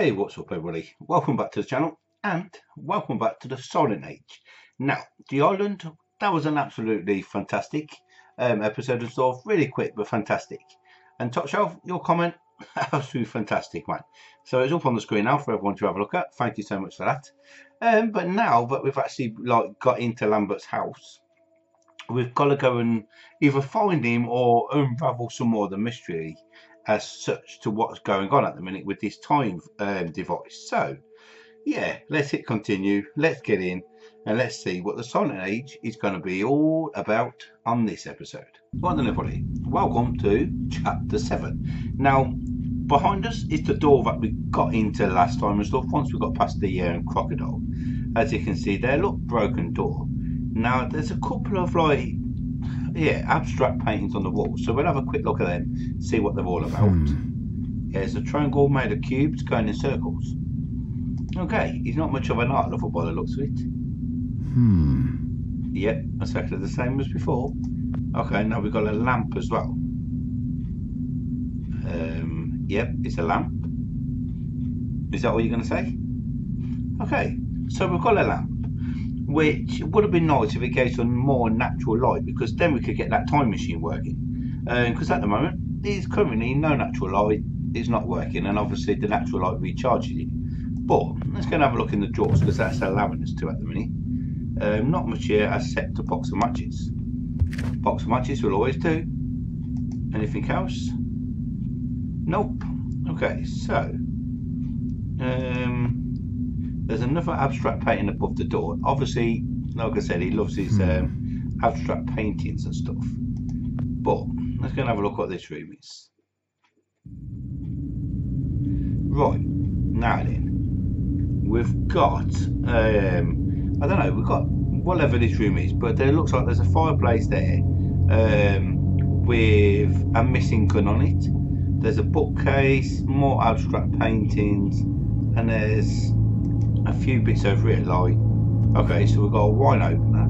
Hey, what's up everybody? Welcome back to the channel and welcome back to the Silent Age. Now, the island, that was an absolutely fantastic episode of stuff, really quick but fantastic. And Top Shelf, your comment, absolutely fantastic, man. So it's up on the screen now for everyone to have a look at. Thank you so much for that. But now that we've actually got into Lambert's house, we've got to go and either find him or unravel some more of the mystery as such to what's going on at the minute with this time device. So yeah, let's hit continue, let's get in and let's see what the Silent Age is going to be all about on this episode. Right then everybody, welcome to chapter 7. Now behind us is the door that we got into last time and stuff. Once we got past the crocodile, as you can see there, look, broken door. Now there's a couple of abstract paintings on the wall, so we'll have a quick look at them, see what they're all about. There's a triangle made of cubes going in circles. Okay, he's not much of an art lover by the looks of it. Yep, exactly the same as before. Okay, now we've got a lamp as well. Yep, it's a lamp. Is that what you're going to say? Okay, so we've got a lamp, which would have been nice if it gave some more natural light, because then we could get that time machine working. Because at the moment, there's currently no natural light, it's not working, and obviously the natural light recharges it. But let's go and have a look in the drawers, because that's allowing us to at the minute. Not much here except a box of matches. Box of matches will always do. Anything else? Nope. Okay, so there's another abstract painting above the door. Obviously, like I said, he loves his abstract paintings and stuff. But let's go and have a look what this room is. Right, now then, we've got, I don't know, we've got whatever this room is, but there looks like there's a fireplace there with a missing gun on it. There's a bookcase, more abstract paintings, and there's a few bits over here, like, okay, so we've got a wine opener.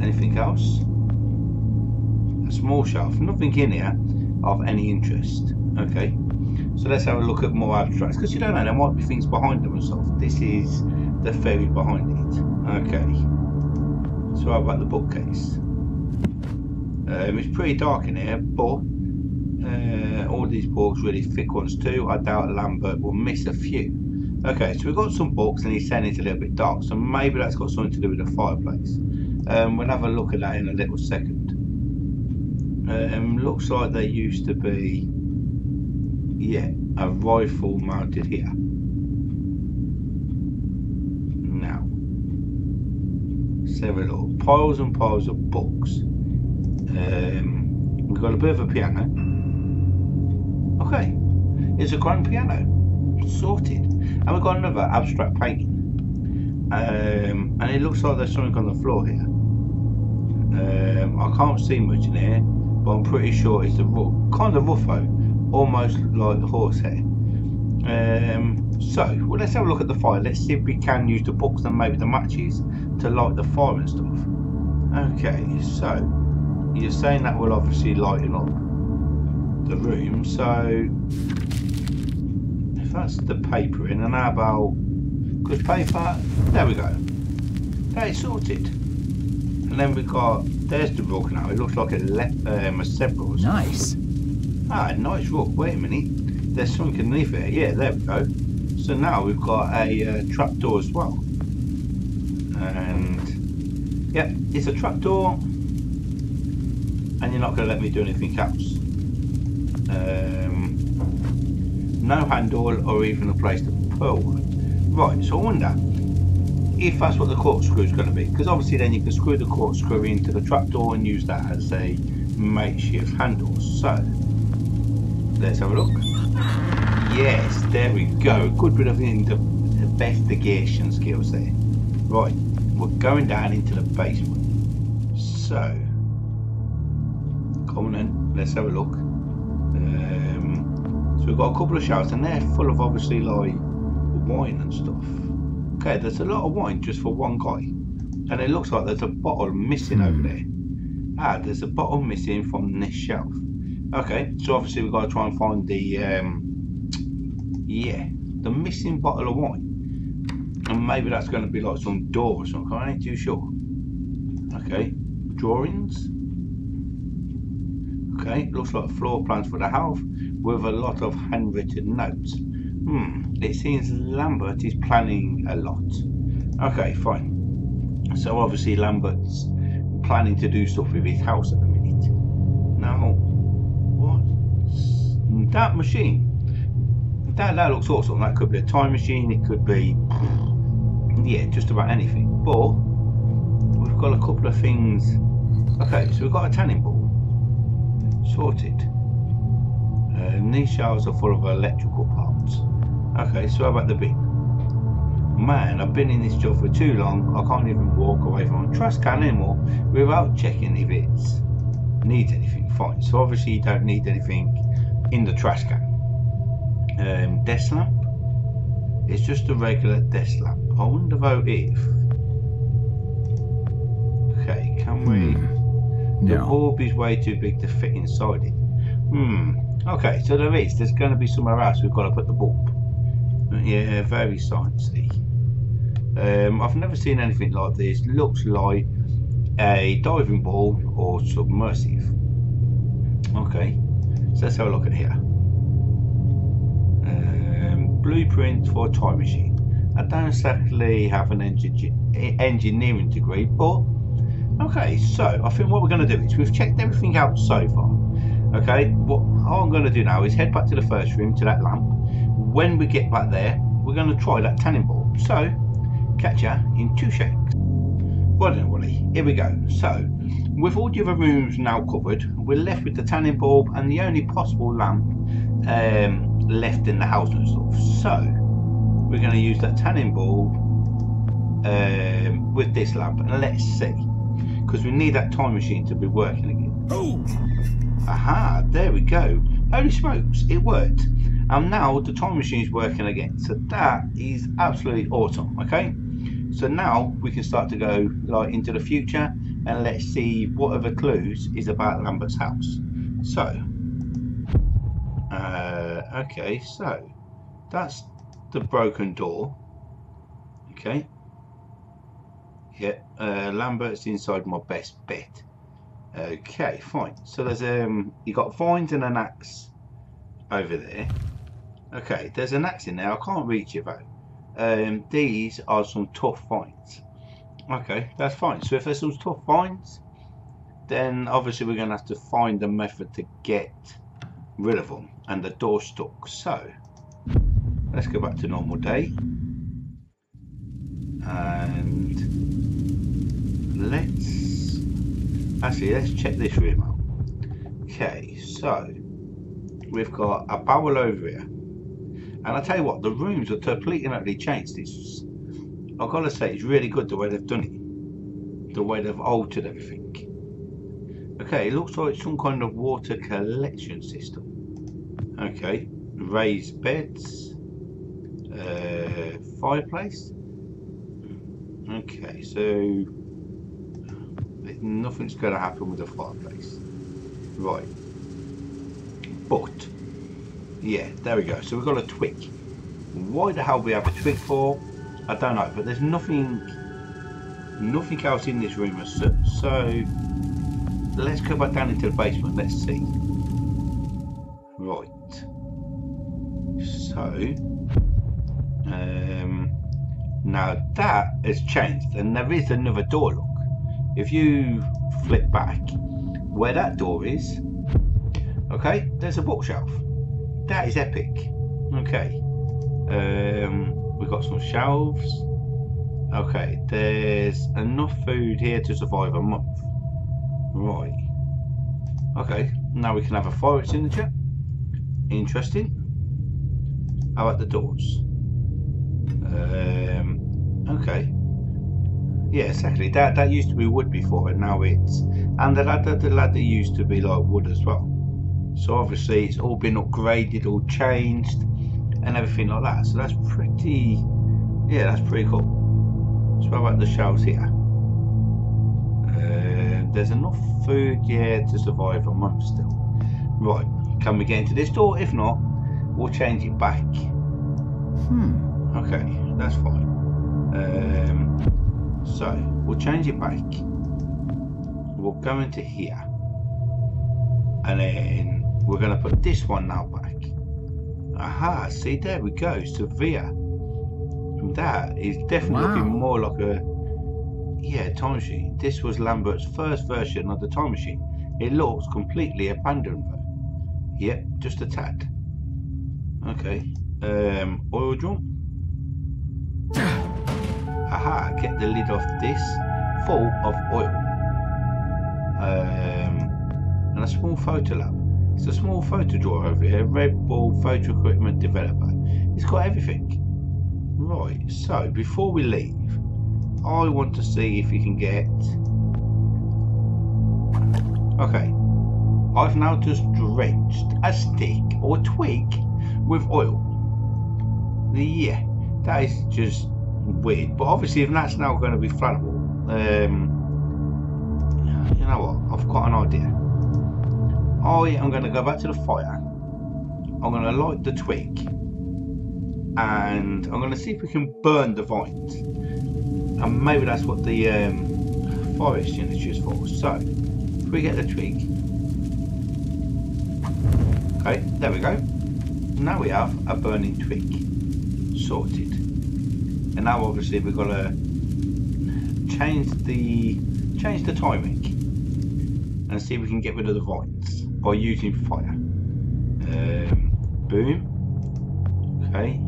Anything else? A small shelf, nothing in here of any interest. Okay, so let's have a look at more abstracts, because you don't know, there might be things behind them and stuff. This is the fairy behind it. Okay, so how about the bookcase? It's pretty dark in here, but all these books, really thick ones too. I doubt Lambert will miss a few. Okay, so we've got some books and he's saying it's a little bit dark, so maybe that's got something to do with the fireplace. We'll have a look at that in a little second. Looks like there used to be, yeah, a rifle mounted here. Now, let's have a look. Piles and piles of books. We've got a bit of a piano. Okay, it's a grand piano. Sorted. And we've got another abstract painting, and it looks like there's something on the floor here. I can't see much in here, but I'm pretty sure it's a kind of ruffo, almost like horsehair. So well, let's have a look at the fire. Let's see if we can use the books and maybe the matches to light the fire and stuff. Okay, so you're saying that will obviously lighten up the room, so that's the paper in, and how about good paper? There we go. That is sorted. And then we've got, there's the rug now. It looks like a zebra or something. Nice. Ah, nice rug. Wait a minute. There's something underneath it. Yeah, there we go. So now we've got a trapdoor as well. And yep, it's a trapdoor. And you're not going to let me do anything else. No handle or even a place to put one. Right, so I wonder if that's what the corkscrew is going to be, because obviously then you can screw the corkscrew into the trapdoor and use that as a makeshift handle. So let's have a look. Yes, there we go. Good bit of investigation skills there. Right, we're going down into the basement. So come on then, let's have a look. So we've got a couple of shelves and they're full of obviously like wine and stuff. Okay, there's a lot of wine just for one guy, and it looks like there's a bottle missing over there. Ah, there's a bottle missing from this shelf. Okay, so obviously we've got to try and find the the missing bottle of wine. And maybe that's going to be like some door or something. I ain't too sure. Okay, drawings. Okay, looks like floor plans for the house with a lot of handwritten notes. It seems Lambert is planning a lot. Okay, fine. So obviously Lambert's planning to do stuff with his house at the minute. Now, what's that machine? That looks awesome. That could be a time machine. It could be, yeah, just about anything. But we've got a couple of things. Okay, so we've got a tanning ball. Sorted. These shelves are full of electrical parts. Okay, so how about the bin? Man, I've been in this job for too long. I can't even walk away from a trash can anymore without checking if it needs anything. Fine. So obviously you don't need anything in the trash can. Desk lamp. It's just a regular desk lamp. I wonder though if. Okay, can we? The bulb is way too big to fit inside it. Okay, so there's going to be somewhere else we've got to put the bulb. Yeah, very sciencey. I've never seen anything like this. Looks like a diving ball or submersive. Okay, so let's have a look at here. Blueprint for a time machine. I don't exactly have an engineering degree, but okay, so I think what we're going to do is we've checked everything out so far. Okay, what I'm going to do now is head back to the first room, to that lamp. When we get back there, we're going to try that tanning bulb. So, catch ya in 2 shakes. Right then, Wally, here we go. So, with all the other rooms now covered, we're left with the tanning bulb and the only possible lamp left in the house and stuff. So, we're going to use that tanning bulb with this lamp, and let's see. Because we need that time machine to be working again. Oh. Aha, there we go. Holy smokes, it worked. And now the time machine is working again. So that is absolutely awesome. Okay, so now we can start to go like into the future, and let's see what other clues is about Lambert's house. So okay, so that's the broken door. Okay, yeah, Lambert's inside my best bet. Okay, fine. So there's you got vines and an axe over there. Okay, there's an axe in there. I can't reach it though. These are some tough vines. Okay, that's fine. So if there's some tough vines, then obviously we're going to have to find a method to get rid of them. And the door's stuck. So let's go back to normal day. And let's check this room out. Okay, so we've got a barrel over here. And I tell you what, the rooms are completely and utterly changed. I've got to say, it's really good the way they've done it. The way they've altered everything. Okay, it looks like some kind of water collection system. Okay, raised beds. Fireplace. Okay, so nothing's going to happen with the fireplace. Right. But yeah, there we go. So we've got a twig. Why the hell we have a twig for, I don't know, but there's nothing else in this room as such. So let's go back down into the basement. Let's see. Right. So now that has changed, and there is another door. Look, if you flip back where that door is, okay, there's a bookshelf. That is epic. Okay, we've got some shelves. Okay, there's enough food here to survive a month. Right. Okay, now we can have a fire extinguisher. Interesting. How about the doors? Okay. Yeah, exactly. That used to be wood before, and now it's, and the ladder used to be like wood as well. So obviously it's all been upgraded, all changed, and everything like that. So that's pretty, yeah, that's pretty cool. So how about the shelves here? There's enough food, yeah, to survive a month still. Right, can we get into this door? If not, we'll change it back. Okay, that's fine. So we'll change it back. We'll go into here, and then we're going to put this one now back. Aha, see, there we go, severe. That is definitely looking more like a time machine. This was Lambert's first version of the time machine. It looks completely abandoned though. Yep, just a tad. Okay, oil drum. Aha, get the lid off this, full of oil. And a small photo lab. It's a small photo drawer over here. Red Bull Photo Equipment Developer. It's got everything. Right, so before we leave, I want to see if you can get... Okay, I've now just drenched a stick or twig with oil. Yeah, that is just weird. But obviously, if that's now going to be flammable, you know what? I've got an idea. I am going to go back to the fire. I'm going to light the twig, and I'm going to see if we can burn the vines. And maybe that's what the fire extinguisher is for. So, if we get the twig, okay, there we go. Now we have a burning twig sorted. And now obviously we've got to change the timing and see if we can get rid of the vines by using fire. Boom. Okay.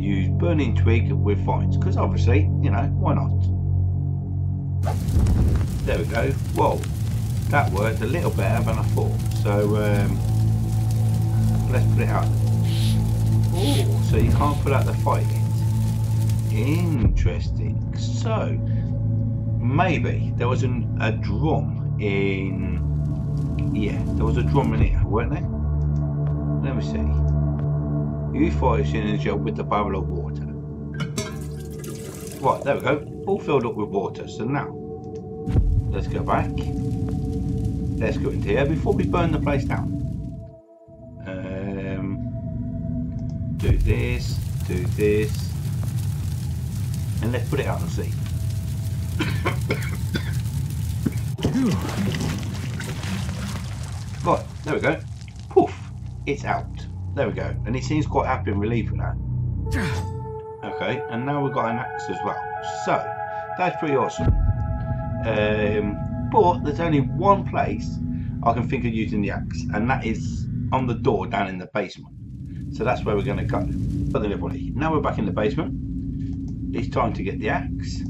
Use burning twig with vines, because obviously, you know, why not? There we go. Whoa, that worked a little better than I thought. So let's put it out. Oh, so you can't put out the fire yet. Interesting. So maybe there was a drum in... Yeah, there was a drum in here, weren't there? Let me see. Use fire extinguisher with the barrel of water. Right, there we go. All filled up with water. So now, let's go back. Let's go into here before we burn the place down. Do this, and let's put it out and see. Right, there we go. Poof, it's out. There we go. And he seems quite happy and relieved with that. Okay, and now we've got an axe as well. So, that's pretty awesome. But there's only one place I can think of using the axe, and that is on the door down in the basement. So that's where we're going to go. But everybody, now we're back in the basement. It's time to get the axe.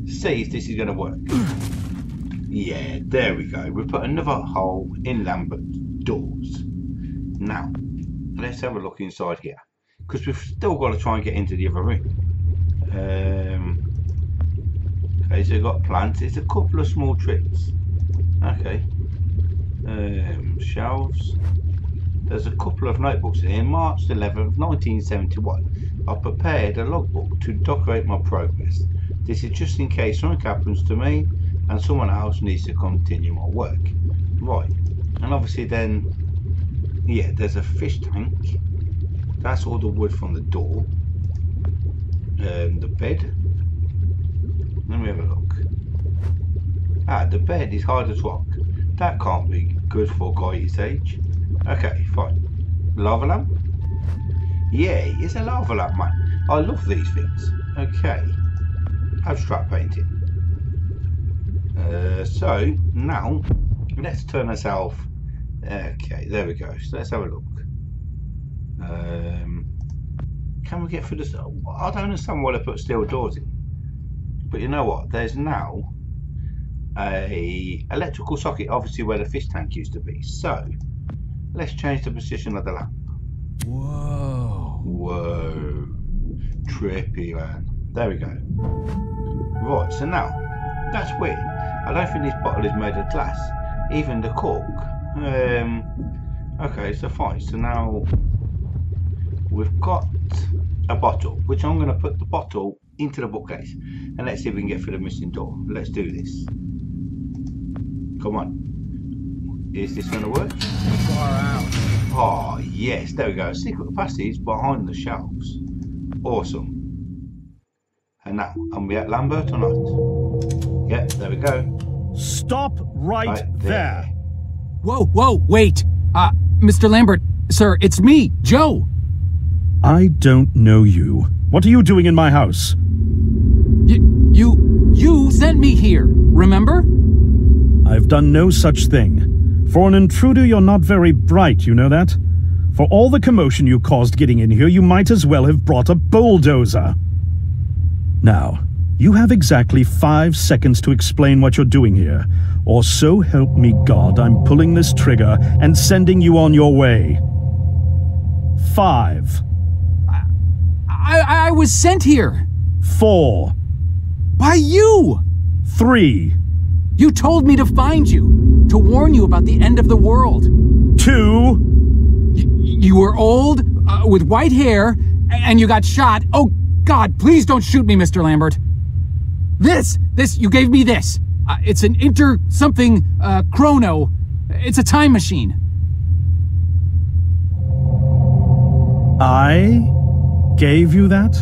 See if this is going to work. Yeah, there we go. We've put another hole in Lambert's doors. Now, let's have a look inside here, because we've still got to try and get into the other room. Okay, so we've got plants. It's a couple of small trees. Okay. Shelves. There's a couple of notebooks in here. March 11th, 1971. I've prepared a logbook to document my progress. This is just in case something happens to me and someone else needs to continue my work. Right. And obviously then, yeah, there's a fish tank. That's all the wood from the door. The bed. Let me have a look. Ah, the bed is hard as rock. That can't be good for a guy his age. Okay, fine. Lava lamp? Yeah, it's a lava lamp, man. I love these things. Okay. Abstract painting. So, now, let's turn ourselves... Okay, there we go. So let's have a look. Can we get through this? I don't understand why they put steel doors in. But you know what? There's now a electrical socket, obviously where the fish tank used to be. So, let's change the position of the lamp. Whoa. Whoa. Trippy, man. There we go. Right, so now, that's weird. I don't think this bottle is made of glass. Even the cork. Okay, so fine. So now, we've got a bottle, which I'm going to put the bottle into the bookcase. And let's see if we can get through the missing door. Let's do this. Come on. Is this going to work? Far out. Oh, yes, there we go. Secret passage behind the shelves. Awesome. And now, are we at Lambert or not? Yep, there we go. Stop right there. Whoa, wait. Mr. Lambert, sir, it's me, Joe. I don't know you. What are you doing in my house? You sent me here, remember? I've done no such thing. For an intruder, you're not very bright, you know that? For all the commotion you caused getting in here, you might as well have brought a bulldozer. Now, you have exactly 5 seconds to explain what you're doing here, or so help me God, I'm pulling this trigger and sending you on your way. 5. I was sent here. 4. By you! 3. You told me to find you, to warn you about the end of the world. 2. You were old, with white hair, and you got shot. Oh, God, please don't shoot me, Mr. Lambert. This, you gave me this. It's an chrono. It's a time machine. I gave you that?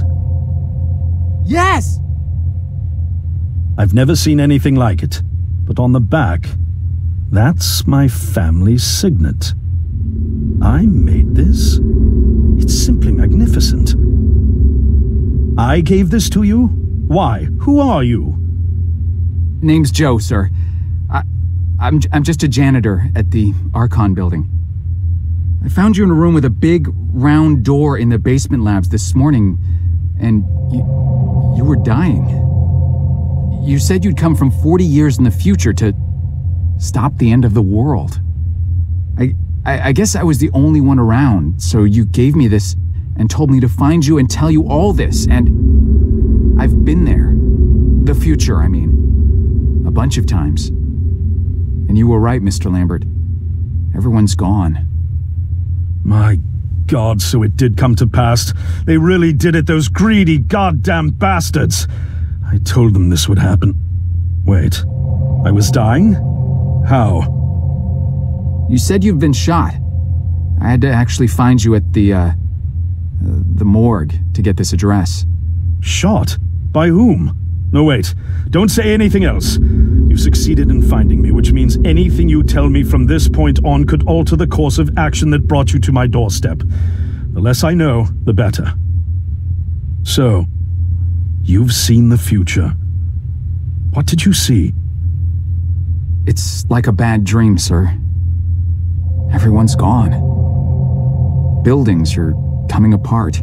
Yes! I've never seen anything like it, but on the back, that's my family's signet. I made this? It's simply magnificent. I gave this to you? Why? Who are you? Name's Joe, sir. I'm just a janitor at the Archon building. I found you in a room with a big, round door in the basement labs this morning, and you were dying. You said you'd come from 40 years in the future to stop the end of the world. I guess I was the only one around, so you gave me this and told me to find you and tell you all this, and I've been there. The future, I mean. A bunch of times. And you were right, Mr. Lambert. Everyone's gone. My God, so it did come to pass. They really did it, those greedy goddamn bastards. I told them this would happen. Wait, I was dying? How? You said you've been shot. I had to actually find you at the morgue to get this address. Shot? By whom? No, wait. Don't say anything else. You've succeeded in finding me, which means anything you tell me from this point on could alter the course of action that brought you to my doorstep. The less I know, the better. So, you've seen the future. What did you see? It's like a bad dream, sir. Everyone's gone. Buildings are coming apart.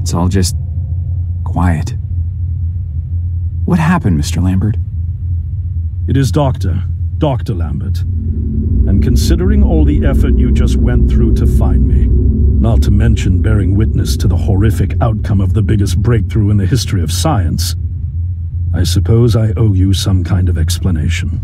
It's all just quiet. What happened, Mr. Lambert? It is Dr. Lambert. And considering all the effort you just went through to find me, not to mention bearing witness to the horrific outcome of the biggest breakthrough in the history of science, I suppose I owe you some kind of explanation.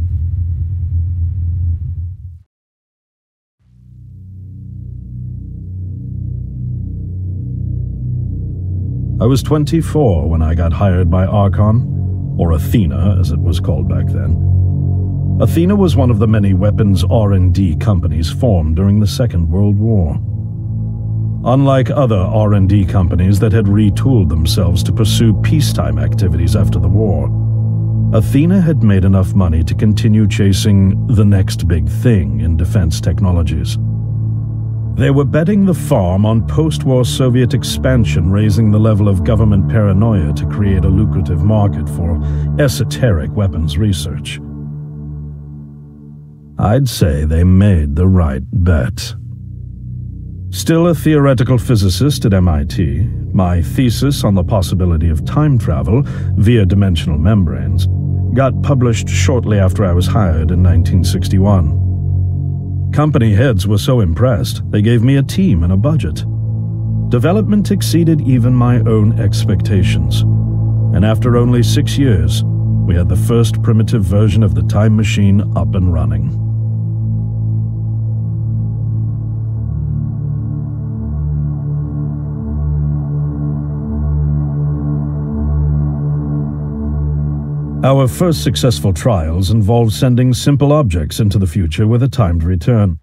I was 24 when I got hired by Archon, or Athena as it was called back then. Athena was one of the many weapons R&D companies formed during the Second World War. Unlike other R&D companies that had retooled themselves to pursue peacetime activities after the war, Athena had made enough money to continue chasing the next big thing in defense technologies. They were betting the farm on post-war Soviet expansion, raising the level of government paranoia to create a lucrative market for esoteric weapons research. I'd say they made the right bet. Still a theoretical physicist at MIT, my thesis on the possibility of time travel via dimensional membranes got published shortly after I was hired in 1961. Company heads were so impressed, they gave me a team and a budget. Development exceeded even my own expectations, and after only 6 years, we had the first primitive version of the time machine up and running. Our first successful trials involved sending simple objects into the future with a timed return.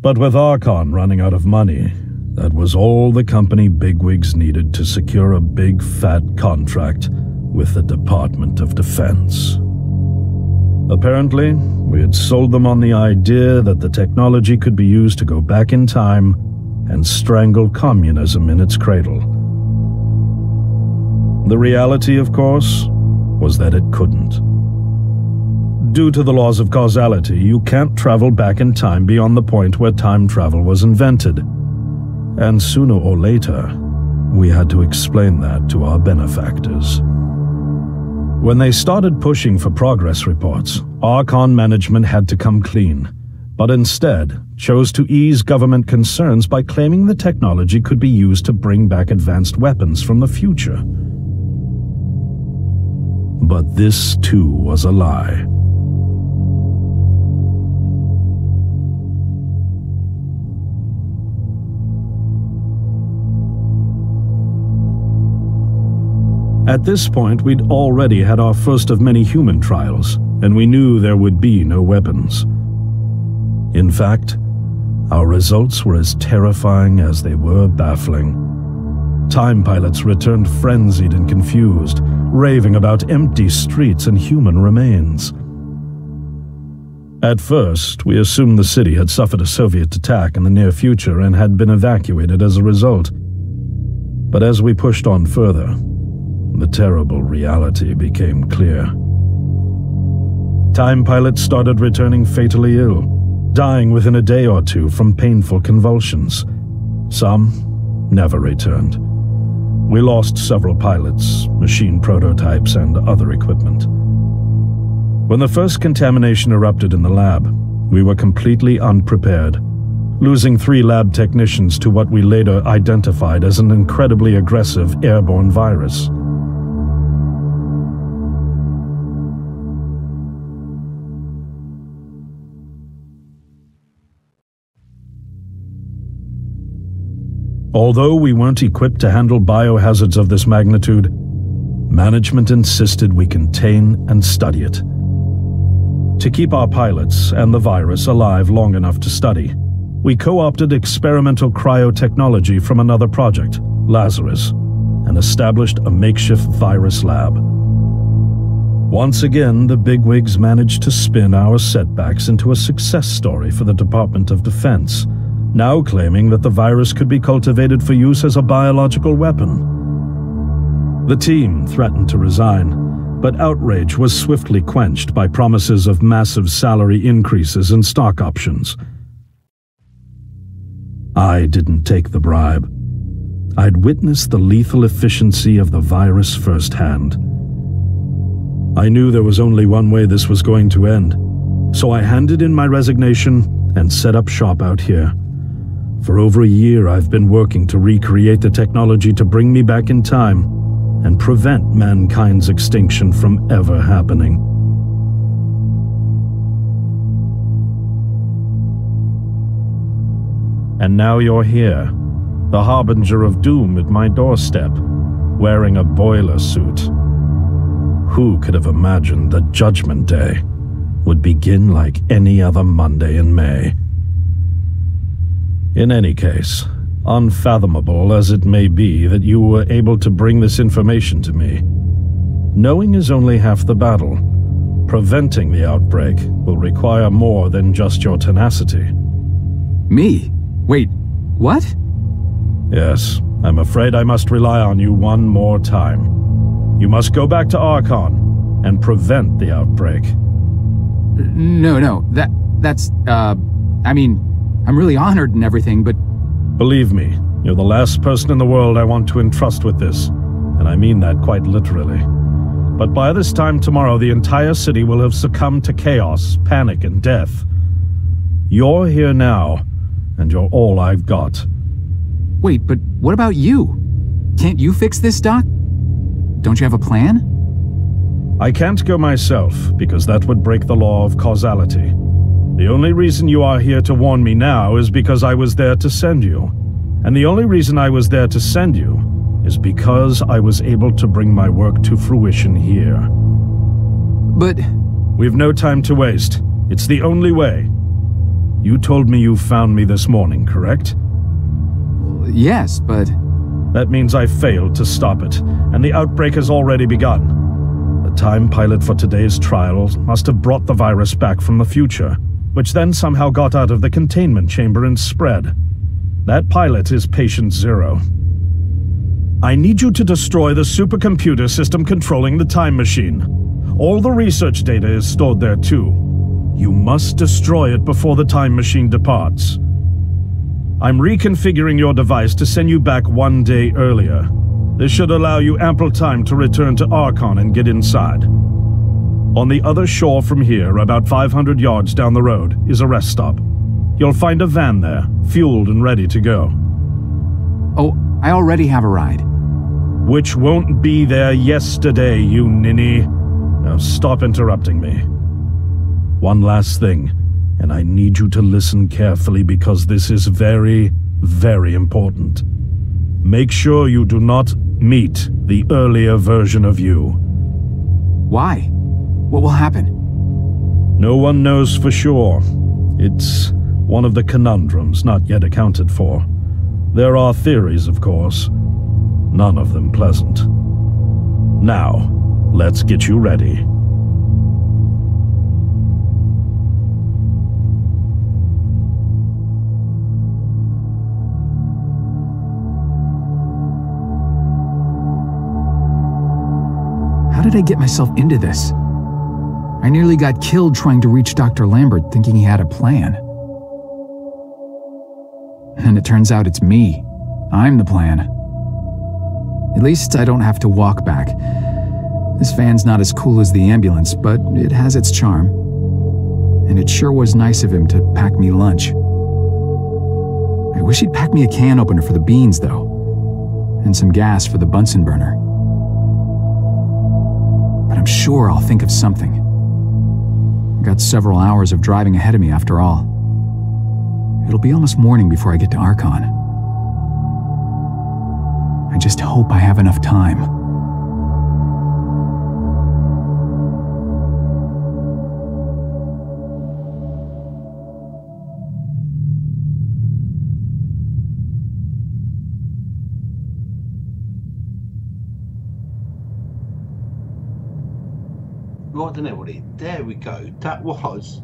But with Archon running out of money, that was all the company bigwigs needed to secure a big fat contract with the Department of Defense. Apparently, we had sold them on the idea that the technology could be used to go back in time and strangle communism in its cradle. The reality, of course, was that it couldn't. Due to the laws of causality, you can't travel back in time beyond the point where time travel was invented. And sooner or later, we had to explain that to our benefactors. When they started pushing for progress reports, Archon management had to come clean, but instead chose to ease government concerns by claiming the technology could be used to bring back advanced weapons from the future. But this too was a lie. At this point, we'd already had our first of many human trials, and we knew there would be no weapons. In fact, our results were as terrifying as they were baffling. Time pilots returned frenzied and confused, raving about empty streets and human remains. At first, we assumed the city had suffered a Soviet attack in the near future and had been evacuated as a result. But as we pushed on further, the terrible reality became clear. Time pilots started returning fatally ill, dying within a day or two from painful convulsions. Some never returned. We lost several pilots, machine prototypes, and other equipment. When the first contamination erupted in the lab, we were completely unprepared, losing 3 lab technicians to what we later identified as an incredibly aggressive airborne virus. Although we weren't equipped to handle biohazards of this magnitude, management insisted we contain and study it. To keep our pilots and the virus alive long enough to study, we co-opted experimental cryotechnology from another project, Lazarus, and established a makeshift virus lab. Once again, the bigwigs managed to spin our setbacks into a success story for the Department of Defense, now claiming that the virus could be cultivated for use as a biological weapon. The team threatened to resign, but outrage was swiftly quenched by promises of massive salary increases and stock options. I didn't take the bribe. I'd witnessed the lethal efficiency of the virus firsthand. I knew there was only one way this was going to end, so I handed in my resignation and set up shop out here. For over a year, I've been working to recreate the technology to bring me back in time and prevent mankind's extinction from ever happening. And now you're here, the harbinger of doom at my doorstep, wearing a boiler suit. Who could have imagined that Judgment Day would begin like any other Monday in May? In any case, unfathomable as it may be that you were able to bring this information to me, knowing is only half the battle. Preventing the outbreak will require more than just your tenacity. Me? Wait, what? Yes, I'm afraid I must rely on you one more time. You must go back to Archon and prevent the outbreak. No, that's, I mean, I'm really honored and everything, but... Believe me, you're the last person in the world I want to entrust with this, and I mean that quite literally. But by this time tomorrow, the entire city will have succumbed to chaos, panic, and death. You're here now, and you're all I've got. Wait, but what about you? Can't you fix this, Doc? Don't you have a plan? I can't go myself, because that would break the law of causality. The only reason you are here to warn me now is because I was there to send you. And the only reason I was there to send you is because I was able to bring my work to fruition here. But... We've no time to waste. It's the only way. You told me you found me this morning, correct? Yes, but... That means I failed to stop it, and the outbreak has already begun. The time pilot for today's trial must have brought the virus back from the future, which then somehow got out of the containment chamber and spread. That pilot is Patient Zero. I need you to destroy the supercomputer system controlling the time machine. All the research data is stored there too. You must destroy it before the time machine departs. I'm reconfiguring your device to send you back 1 day earlier. This should allow you ample time to return to Archon and get inside. On the other shore from here, about 500 yards down the road, is a rest stop. You'll find a van there, fueled and ready to go. Oh, I already have a ride. Which won't be there yesterday, you ninny. Now stop interrupting me. One last thing, and I need you to listen carefully because this is very, very important. Make sure you do not meet the earlier version of you. Why? What will happen? No one knows for sure. It's one of the conundrums not yet accounted for. There are theories, of course. None of them pleasant. Now, let's get you ready. How did I get myself into this? I nearly got killed trying to reach Dr. Lambert thinking he had a plan. And it turns out it's me. I'm the plan. At least I don't have to walk back. This van's not as cool as the ambulance, but it has its charm. And it sure was nice of him to pack me lunch. I wish he'd pack me a can opener for the beans, though. And some gas for the Bunsen burner. But I'm sure I'll think of something. I've got several hours of driving ahead of me after all. It'll be almost morning before I get to Archon. I just hope I have enough time. Right then, everybody, there we go. That was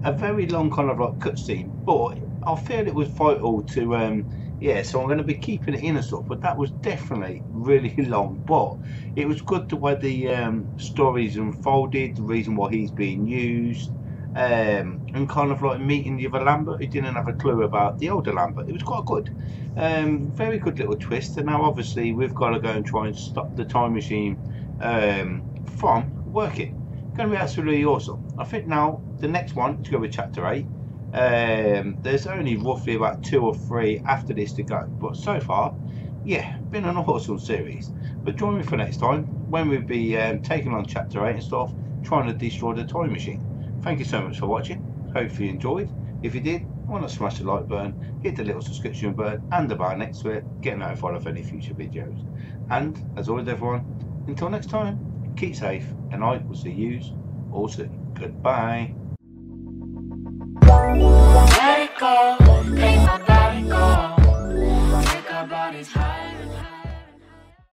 a very long kind of like cutscene, but I feel it was vital to yeah, so I'm going to be keeping it in and stuff, but that was definitely really long, but it was good the way the stories unfolded, the reason why he's being used, and kind of like meeting the other Lambert who didn't have a clue about the older Lambert. It was quite good. Very good little twist, and now obviously we've got to go and try and stop the time machine from working. Going to be absolutely awesome. I think now the next one is going to be chapter 8. There's only roughly about 2 or 3 after this to go, but so far, yeah, been an awesome series. But join me for next time when we'll be taking on chapter 8 and stuff, trying to destroy the time machine. Thank you so much for watching. Hope you enjoyed. If you did, why not smash the like button, hit the little subscription button and the bar next to it, get notified of any future videos. And as always, everyone, until next time, keep safe, and I will see you all soon. Goodbye. Let it go.